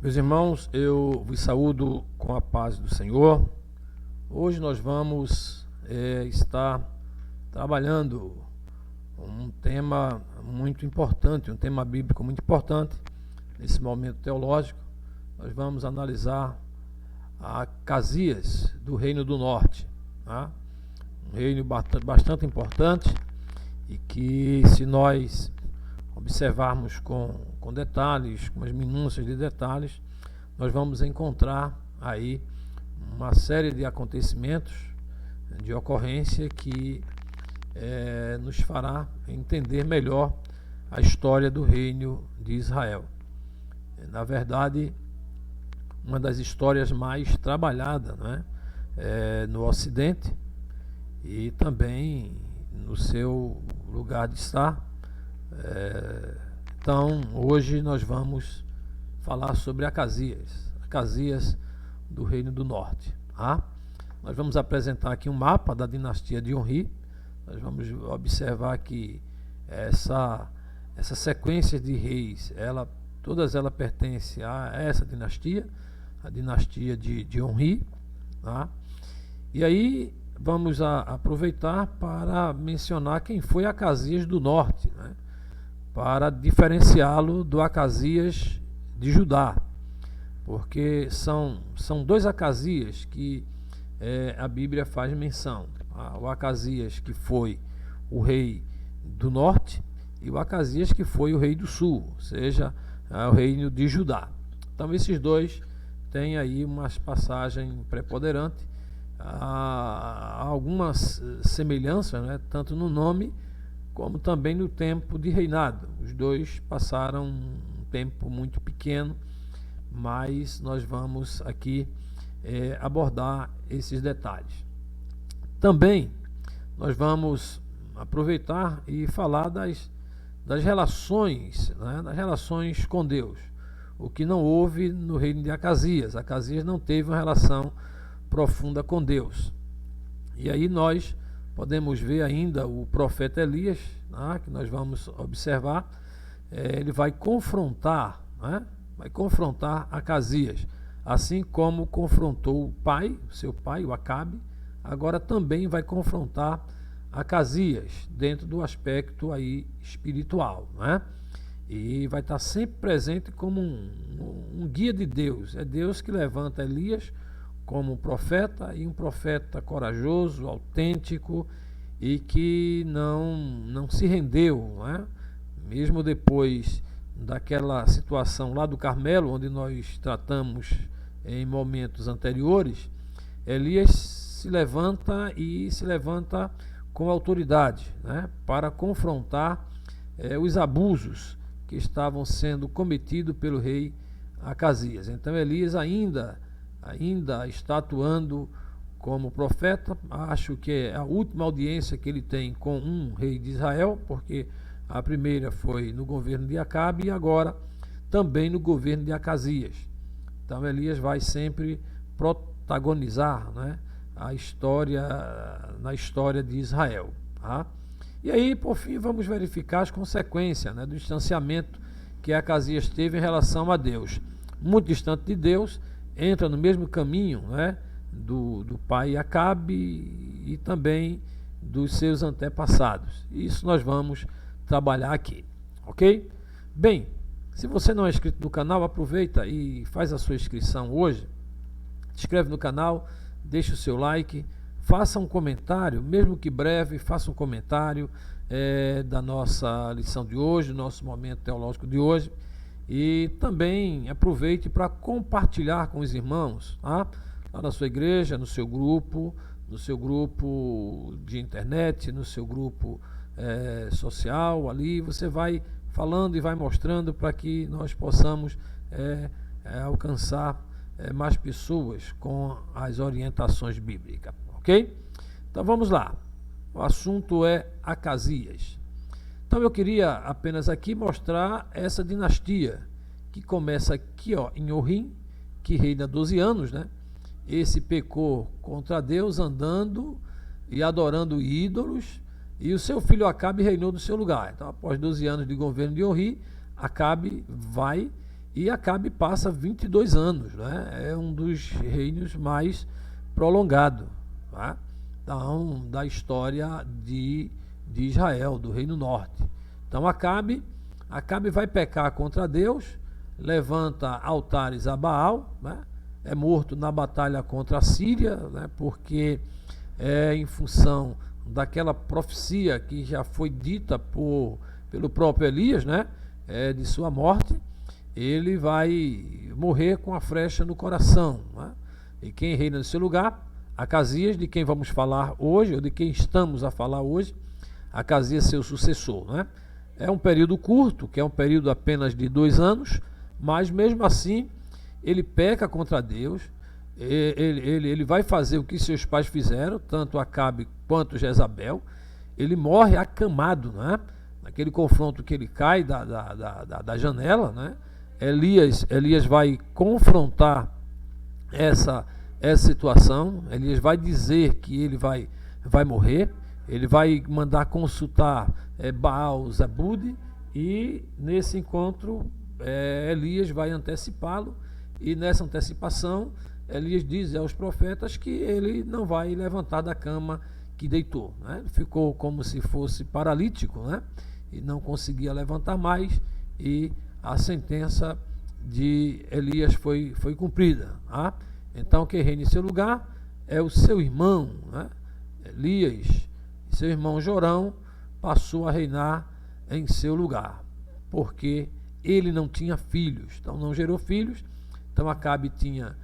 Meus irmãos, eu vos saúdo com a paz do Senhor. Hoje nós vamos estar trabalhando um tema muito importante, um tema bíblico muito importante. Nesse momento teológico, nós vamos analisar Acasias do Reino do Norte, tá? Um reino bastante importante e que, se nós observarmos com detalhes, com as minúcias de detalhes, nós vamos encontrar aí uma série de acontecimentos, de ocorrência que nos fará entender melhor a história do reino de Israel. Na verdade, uma das histórias mais trabalhadas, né, no Ocidente e também no seu lugar de estar. Então, hoje nós vamos falar sobre Acasias do Reino do Norte. Tá? Nós vamos apresentar aqui um mapa da dinastia de Onri. Nós vamos observar que essa sequência de reis, todas elas pertencem a essa dinastia, a dinastia de Onri. Tá? E aí vamos aproveitar para mencionar quem foi Acasias do Norte, né? Para diferenciá-lo do Acasias de Judá, porque são dois Acasias que a Bíblia faz menção. O Acasias que foi o rei do norte e o Acasias que foi o rei do sul, ou seja, o reino de Judá. Então esses dois têm aí uma passagem preponderante, algumas semelhanças, né, tanto no nome como também no tempo de reinado. Os dois passaram um tempo muito pequeno, mas nós vamos aqui abordar esses detalhes. Também nós vamos aproveitar e falar das relações, né, das relações com Deus, o que não houve no reino de Acasias. Acasias não teve uma relação profunda com Deus. E aí nós podemos ver ainda o profeta Elias, né, que nós vamos observar. Ele vai confrontar, né, Acasias, assim como confrontou o seu pai, o Acabe. Agora também vai confrontar Acasias dentro do aspecto aí espiritual, né? E vai estar sempre presente como um guia de Deus. É Deus que levanta Elias como um profeta, e um profeta corajoso, autêntico e que não se rendeu, né? Mesmo depois daquela situação lá do Carmelo, onde nós tratamos em momentos anteriores. Elias se levanta com autoridade, né? Para confrontar os abusos que estavam sendo cometidos pelo rei Acasias. Então Elias ainda está atuando como profeta. Acho que é a última audiência que ele tem com um rei de Israel, porque a primeira foi no governo de Acabe e agora também no governo de Acasias. Então Elias vai sempre protagonizar, né, na história de Israel. Tá? E aí, por fim, vamos verificar as consequências, né, do distanciamento que Acasias teve em relação a Deus. Muito distante de Deus, entra no mesmo caminho, né, do pai Acabe e também dos seus antepassados. Isso nós vamos trabalhar aqui, ok? Bem, se você não é inscrito no canal, aproveita e faz a sua inscrição hoje. Se inscreve no canal, deixa o seu like, faça um comentário, mesmo que breve, faça um comentário da nossa lição de hoje, do nosso momento teológico de hoje. E também aproveite para compartilhar com os irmãos, tá? Lá na sua igreja, no seu grupo de internet, no seu grupo social. Ali você vai falando e vai mostrando para que nós possamos alcançar mais pessoas com as orientações bíblicas, ok? Então vamos lá. O assunto é Acasias. Então eu queria apenas aqui mostrar essa dinastia que começa aqui, ó, em Onri, que reina 12 anos, né? Esse pecou contra Deus andando e adorando ídolos, e o seu filho Acabe reinou no seu lugar. Então, após 12 anos de governo de Onri, Acabe vai e Acabe passa 22 anos, né? É um dos reinos mais prolongados, tá? Então, da história de Israel, do Reino Norte. Então Acabe vai pecar contra Deus, levanta altares a Baal, né? É morto na batalha contra a Síria, né? Porque é em função daquela profecia que já foi dita pelo próprio Elias, né? De sua morte, ele vai morrer com a flecha no coração, né? E quem reina no seu lugar? Acasias, de quem vamos falar hoje, ou de quem estamos a falar hoje, Acasias, seu sucessor, né? É um período curto, que é um período apenas de 2 anos, mas mesmo assim ele peca contra Deus, ele vai fazer o que seus pais fizeram, tanto Acabe quanto Jezabel. Ele morre acamado, né? Naquele confronto que ele cai da janela, né? Elias vai confrontar essa situação. Elias vai dizer que ele vai morrer. Ele vai mandar consultar Baal Zebude, e nesse encontro Elias vai antecipá-lo, e nessa antecipação Elias diz aos profetas que ele não vai levantar da cama que deitou, né? Ele ficou como se fosse paralítico, né? E não conseguia levantar mais, e a sentença de Elias foi cumprida, tá? Então quem reina em seu lugar é o seu irmão, né? Elias. Seu irmão Jorão passou a reinar em seu lugar, porque ele não tinha filhos, então não gerou filhos. Então Acabe tinha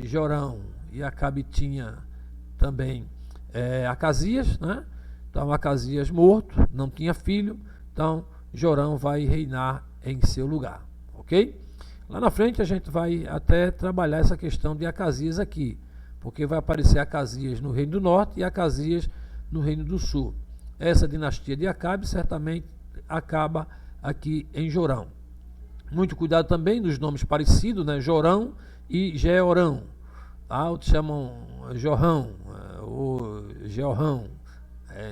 Jorão, e Acabe tinha também Acasias, né? Então Acasias morto, não tinha filho, então Jorão vai reinar em seu lugar, ok? Lá na frente a gente vai até trabalhar essa questão de Acasias aqui, porque vai aparecer Acasias no Reino do Norte e Acasias no Reino do Sul. Essa dinastia de Acabe certamente acaba aqui em Jorão. Muito cuidado também nos nomes parecidos, né? Jorão e Jeorão, tá? Outros chamam Jorrão ou Jeorrão.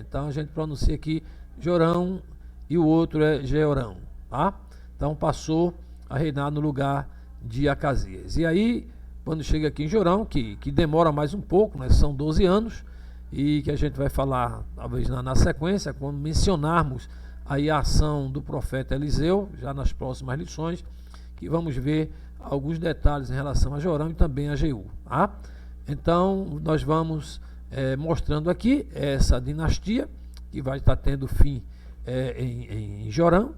Então a gente pronuncia aqui Jorão e o outro é Jeorão, tá? Então passou a reinar no lugar de Acasias. E aí, quando chega aqui em Jorão, que demora mais um pouco, né? São 12 anos, e que a gente vai falar talvez na sequência, quando mencionarmos aí a ação do profeta Eliseu, já nas próximas lições, que vamos ver alguns detalhes em relação a Jorão e também a Jeú, tá? Então nós vamos mostrando aqui essa dinastia que vai estar tendo fim em Jorão,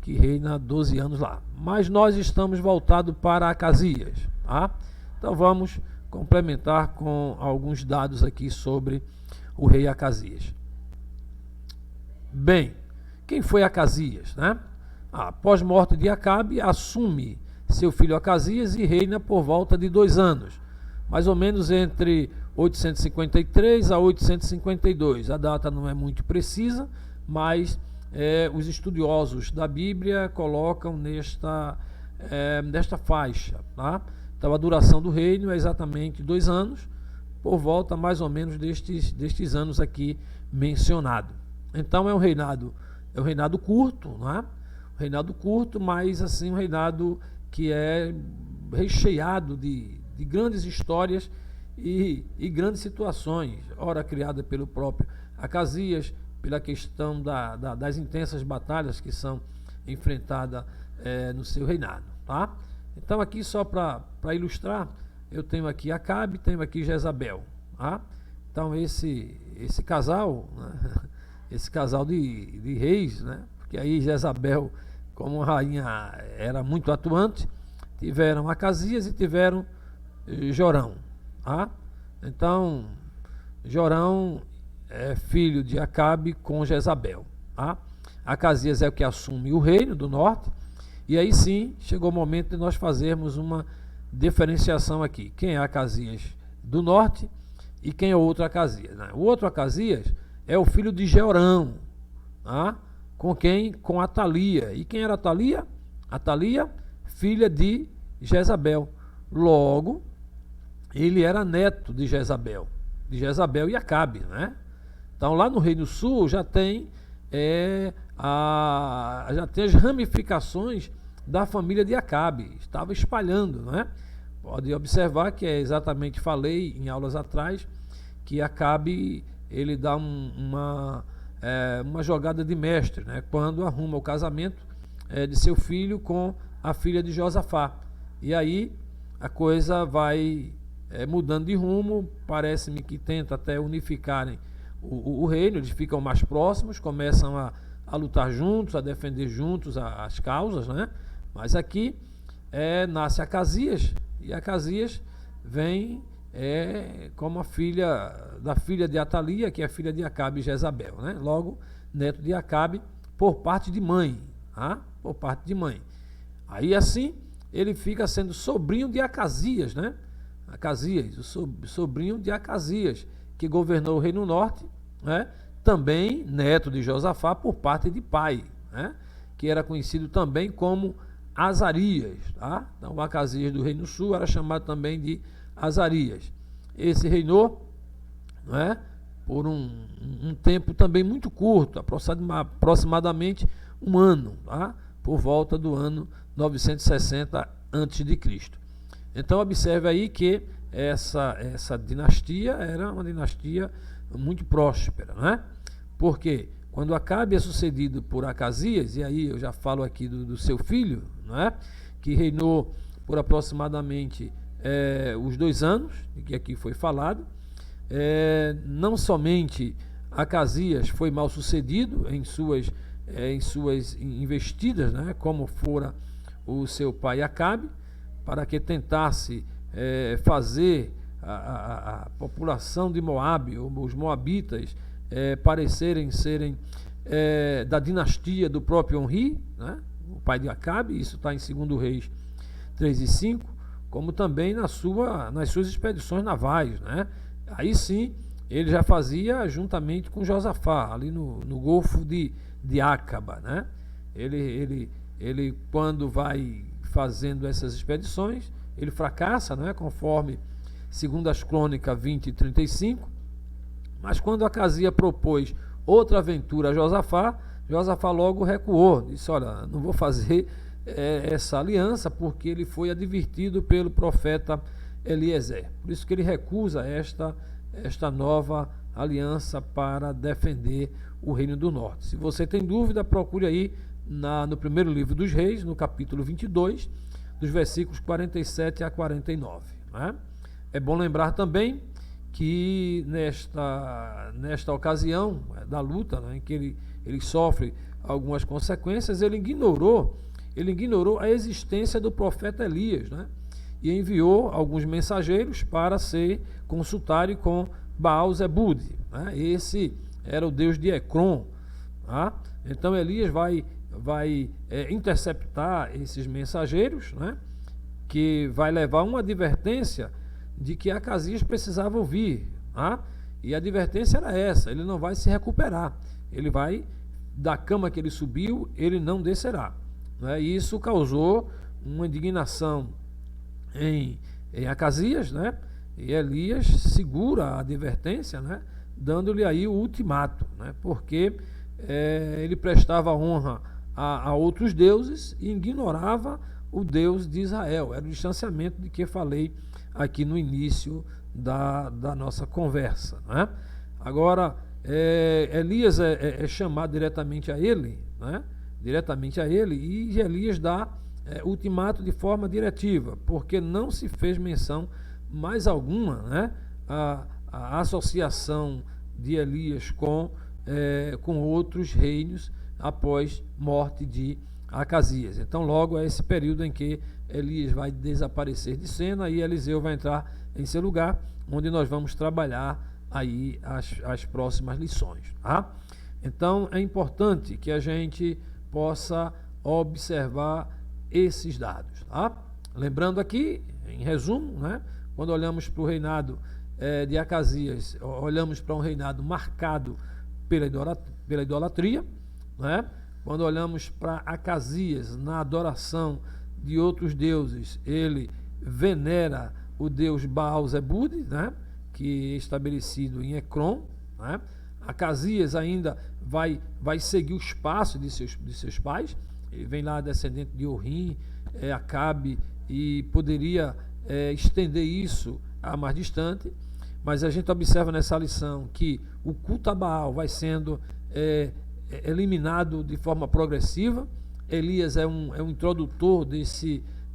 que reina 12 anos lá. Mas nós estamos voltados para Acasias, tá? Então vamos complementar com alguns dados aqui sobre o rei Acasias. Bem, quem foi Acasias, né? Após morte de Acabe, assume seu filho Acasias e reina por volta de 2 anos, mais ou menos entre 853 a 852. A data não é muito precisa, mas os estudiosos da Bíblia colocam nesta faixa, tá? Então a duração do reino é exatamente 2 anos, por volta mais ou menos destes anos aqui mencionado. Então é um reinado curto, né? Um reinado curto, mas assim um reinado que é recheado de grandes histórias e grandes situações, ora criada pelo próprio Acasias, pela questão das intensas batalhas que são enfrentadas no seu reinado, tá? Então aqui só para ilustrar, eu tenho aqui Acabe, tenho aqui Jezabel, tá? Então esse casal, né? Esse casal de reis, né? Porque aí Jezabel, como rainha, era muito atuante, tiveram Acasias e tiveram Jorão, tá? Então Jorão é filho de Acabe com Jezabel, tá? Acasias é o que assume o reino do norte. E aí sim, chegou o momento de nós fazermos uma diferenciação aqui. Quem é Acasias do norte e quem é o outro Acasias, né? O outro Acasias é o filho de Jeorão, tá? Com Atalia. E quem era Atalia? Atalia, filha de Jezabel. Logo, ele era neto de Jezabel e Acabe, né? Então lá no Reino Sul já tem as ramificações da família de Acabe, estava espalhando, né? Pode observar que exatamente falei em aulas atrás que Acabe ele dá uma jogada de mestre, né? Quando arruma o casamento de seu filho com a filha de Josafá. E aí a coisa vai mudando de rumo, parece-me que tenta até unificarem o reino, eles ficam mais próximos, começam a lutar juntos, a defender juntos as causas, né? Mas aqui nasce Acasias, e Acasias vem como a filha de Atalia, que é filha de Acabe e Jezabel, né? Logo, neto de Acabe por parte de mãe, tá? Por parte de mãe. Aí assim, ele fica sendo sobrinho de Acasias, né? Acasias, o sobrinho de Acasias, que governou o Reino Norte, né? Também neto de Josafá por parte de pai, né? Que era conhecido também como Azarias, tá? Então o Acasias do Reino Sul era chamado também de Azarias. Esse reinou, né, por um tempo também muito curto, aproximadamente um ano, tá? Por volta do ano 960 a.C. Então observe aí que essa dinastia era uma dinastia muito próspera, né? Porque quando Acabe é sucedido por Acasias, e aí eu já falo aqui do seu filho, né, que reinou por aproximadamente os 2 anos, que aqui foi falado, não somente Acasias foi mal sucedido em suas investidas, né, como fora o seu pai Acabe, para que tentasse fazer a população de Moabe, ou os moabitas, parecerem serem da dinastia do próprio Onri, né, o pai de Acabe. Isso está em 2 Reis 3:5, como também nas suas expedições navais, né? Aí sim, ele já fazia juntamente com Josafá, ali no Golfo de Acaba, né? Ele quando vai fazendo essas expedições, ele fracassa, né, conforme 2 Crônicas 20:35, mas quando Acasias propôs outra aventura a Josafá, Josafá logo recuou, disse: olha, não vou fazer essa aliança, porque ele foi advertido pelo profeta Eliezer. Por isso que ele recusa esta nova aliança para defender o Reino do Norte. Se você tem dúvida, procure aí no primeiro livro dos Reis, no capítulo 22, dos versículos 47 a 49. Né? É bom lembrar também que nesta ocasião da luta, né, em que ele sofre algumas consequências, ele ignorou a existência do profeta Elias, né, e enviou alguns mensageiros para se consultarem com Baal-Zebub, né? Esse era o deus de Ecrom, tá? Então Elias vai interceptar esses mensageiros, né, que vai levar uma advertência de que Acasias precisava ouvir, tá? E a advertência era essa: ele não vai se recuperar, ele vai, da cama que ele subiu, ele não descerá, né? E isso causou uma indignação em Acasias, né? E Elias segura a advertência, né, dando-lhe aí o ultimato, né, porque ele prestava honra a outros deuses e ignorava o Deus de Israel. Era o distanciamento de que falei aqui no início da nossa conversa, né? Agora, Elias é chamado diretamente a ele, né? Diretamente a ele, e Elias dá ultimato de forma diretiva, porque não se fez menção mais alguma, né, a associação de Elias com outros reinos após morte de Acasias. Então logo é esse período em que Elias vai desaparecer de cena e Eliseu vai entrar em seu lugar, onde nós vamos trabalhar aí as próximas lições, tá? Então é importante que a gente possa observar esses dados, tá? Lembrando aqui, em resumo, né, quando olhamos para o reinado de Acasias, olhamos para um reinado marcado pela idolatria, né? Quando olhamos para Acasias na adoração de outros deuses, ele venera o deus Baal-Zebub, né, que é estabelecido em Ecrom, né? Acasias ainda vai seguir os passos de seus pais. ele vem lá descendente de Orim, Acabe, e poderia estender isso a mais distante, mas a gente observa nessa lição que o culto a Baal vai sendo eliminado de forma progressiva. Elias é um introdutor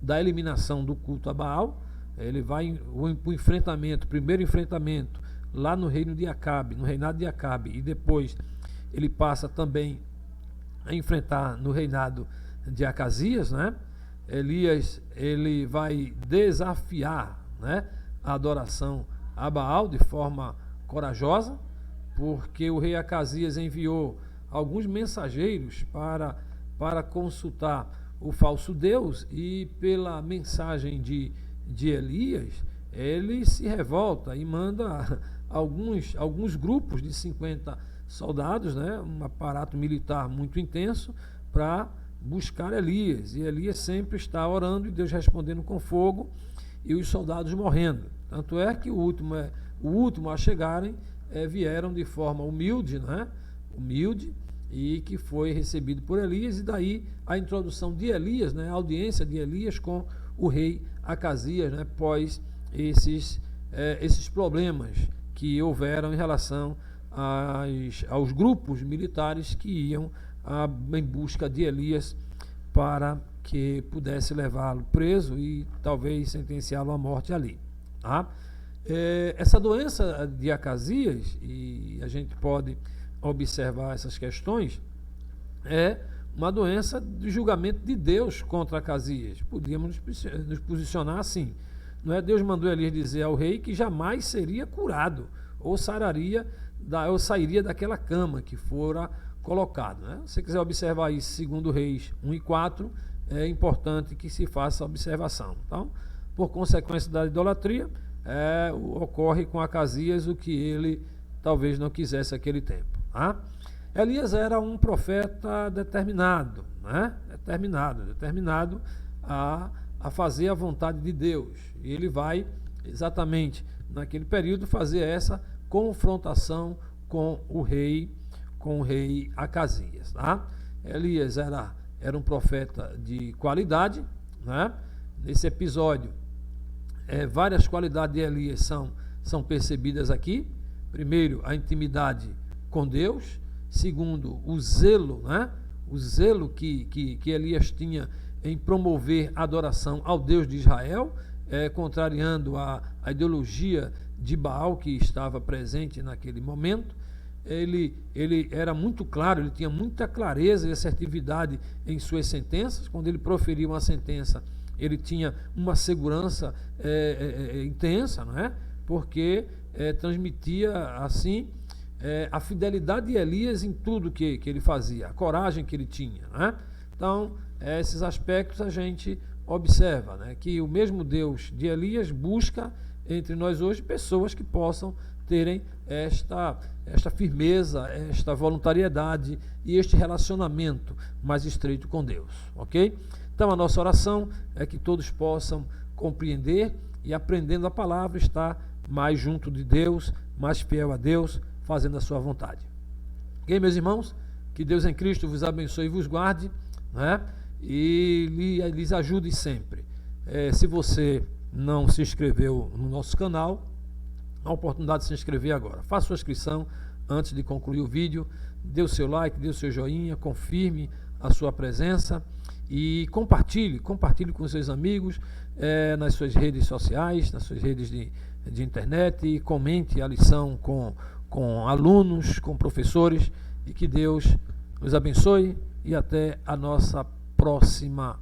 da eliminação do culto a Baal. Ele vai para o enfrentamento, primeiro enfrentamento lá no reino de Acabe, no reinado de Acabe, e depois ele passa também a enfrentar no reinado de Acasias, né? Elias, ele vai desafiar, né, a adoração a Baal de forma corajosa, porque o rei Acasias enviou alguns mensageiros para consultar o falso Deus, e pela mensagem de Elias, ele se revolta e manda alguns grupos de 50 soldados, né, um aparato militar muito intenso, para buscar Elias. E Elias sempre está orando e Deus respondendo com fogo e os soldados morrendo. Tanto é que o último a chegarem vieram de forma humilde, né, e que foi recebido por Elias, e daí a introdução de Elias, né, a audiência de Elias com o rei Acasias, né, pós esses problemas que houveram em relação aos grupos militares que iam em busca de Elias para que pudesse levá-lo preso e talvez sentenciá-lo à morte ali. Tá? Essa doença de Acasias, e a gente pode observar essas questões, é uma doença de julgamento de Deus contra Acasias. Podíamos nos posicionar assim. Não é? Deus mandou Elias dizer ao rei que jamais seria curado ou sairia daquela cama que fora colocado. Né? Se você quiser observar isso segundo Reis 1:4, é importante que se faça a observação. Então, por consequência da idolatria, ocorre com Acasias o que ele talvez não quisesse naquele tempo. Tá? Elias era um profeta determinado, né? determinado a fazer a vontade de Deus. E ele vai, exatamente naquele período, fazer essa confrontação com o rei Acasias. Tá? Elias era um profeta de qualidade, né? Nesse episódio, várias qualidades de Elias são percebidas aqui. Primeiro, a intimidade com Deus. Segundo, o zelo, né? O zelo que Elias tinha em promover a adoração ao Deus de Israel, contrariando a ideologia de Baal que estava presente naquele momento. Ele era muito claro, ele tinha muita clareza e assertividade em suas sentenças. Quando ele proferia uma sentença, ele tinha uma segurança intensa, não é? Porque transmitia assim a fidelidade de Elias em tudo que ele fazia, a coragem que ele tinha, né? Então, esses aspectos a gente observa, né, que o mesmo Deus de Elias busca entre nós hoje pessoas que possam terem esta firmeza, esta voluntariedade e este relacionamento mais estreito com Deus, ok? Então, a nossa oração é que todos possam compreender e, aprendendo a palavra, estar mais junto de Deus, mais fiel a Deus, fazendo a sua vontade. Ok, meus irmãos? Que Deus em Cristo vos abençoe e vos guarde, né? E lhes ajude sempre. Se você não se inscreveu no nosso canal, a oportunidade de se inscrever agora. Faça sua inscrição antes de concluir o vídeo, dê o seu like, dê o seu joinha, confirme a sua presença e compartilhe com seus amigos, nas suas redes sociais, nas suas redes de internet, e comente a lição com alunos, com professores, e que Deus os abençoe e até a nossa próxima